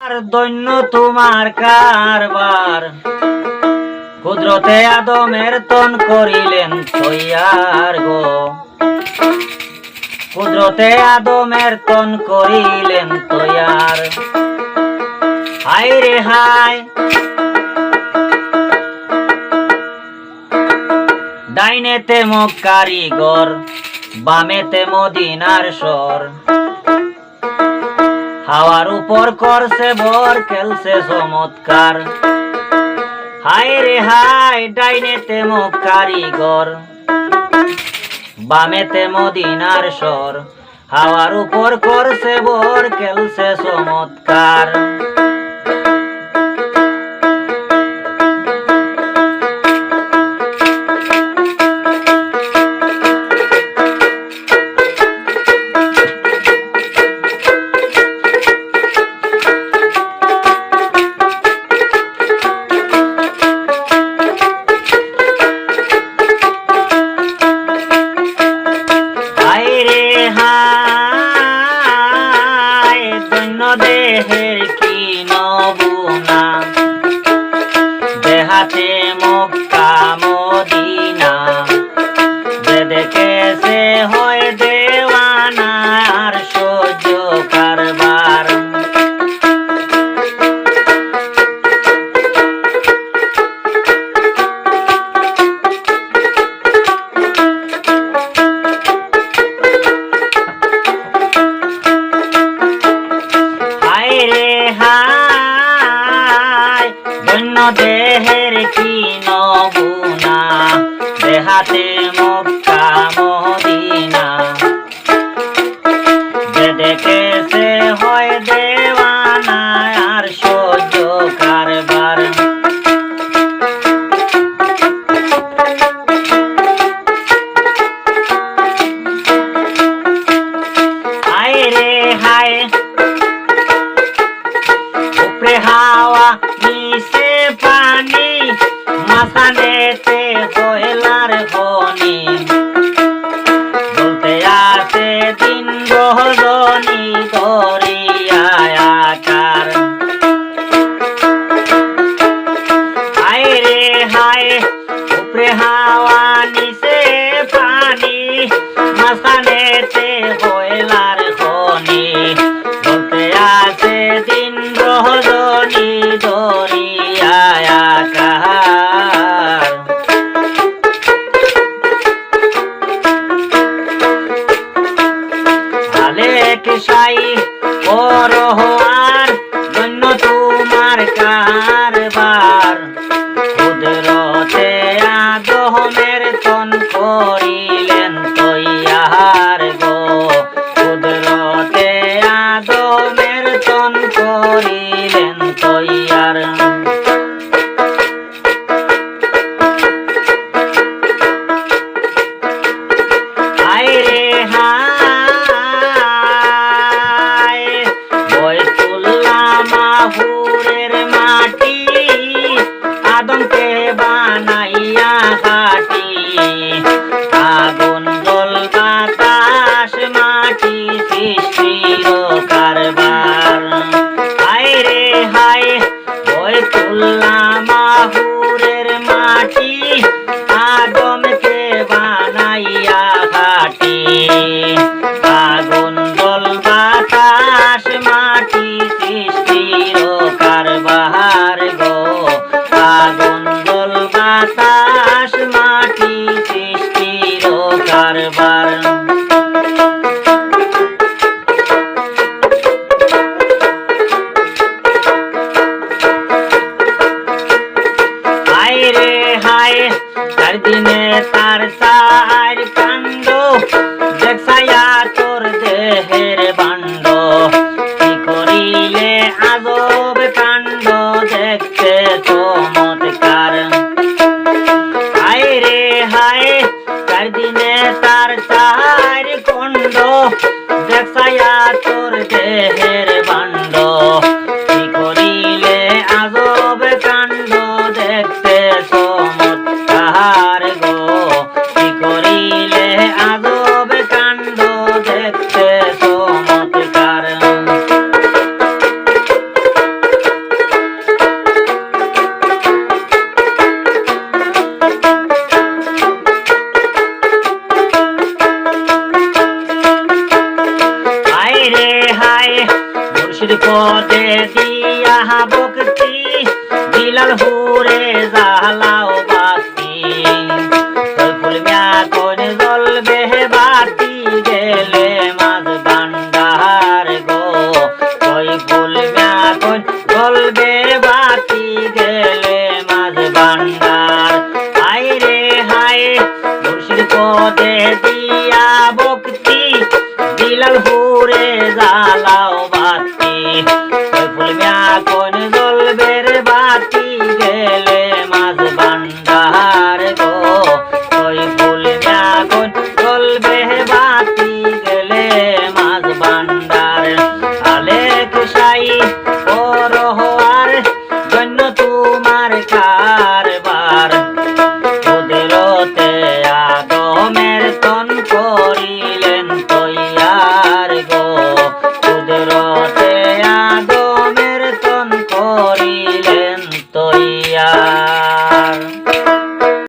আর দৈন্য তোমার কারবার, কুদরতে আদমের তন করিলেন তৈয়ার গো, কুদরতে আদমের তন করিলেন তৈয়ার। হায় রে হায়, ডাইনেতে মুখ কারিগর, বামেতে মদিনার স্বর, হাওয়ার উপর করছে ভর, খেলছে চমৎকার। হায় রে হায়, ডাইনেতে মুখ কারিগর, বামেতে মদিনার স্বর, হাওয়ার উপর করছে ভর, খেলছে চমৎকার। দেহের কি নমুনা, দেহাতে মক্কা মদিনা, যে দেখেছে হয় দেওয়ানা, আর সহ্য কারবার। দেহের কি নমুনা, দেহাতে মক্কা মদিনা, যে দেখেছে হয় দেওয়ানা, আর সহ্য কারবার। হায় রে হায়, উপরে হাওয়া নিচে পানি, মাথানেতে কয়লার খনি, বলতে আছে দিন রজনী দরিয়ায় আকার। হায় রে হায়, উপরে হাওয়া নিচে পানি, মাথানেতে কয়লার খনি, বলতে আছে দিন রজনী দরিয়ায় আকার। আলেক সাই পরোয়ার, ধন্য তোমার কারবার, কুদরতে আদমের তন করিলেন তৈয়ার গো, কুদরতে আদমের তন করিলেন তৈয়ার। হায় রে হায়, বয়তুল্লাহ মাহুরের মাটি, আদমকে বানাইয়া খাটি, আগুন জল বাতাস মাটি সৃষ্টির কারবার। হায় রে হায়, বয়তুল্লাহ মাহুরের মাটি, আদমকে বানাইয়া খাটি, আগুন জল বাতাস মাটি সৃষ্টির কারবার গো, আগুন জল বাতাস মাটি সৃষ্টির কারবার। হায় রে হায়, চার দিনে তার চার কাণ্ড, দেখছায়া তোর দেহের বান্ড, কি করিলে আজব কাণ্ড দেখতে দিয়া ভক্তি বিলাল হুরে জালা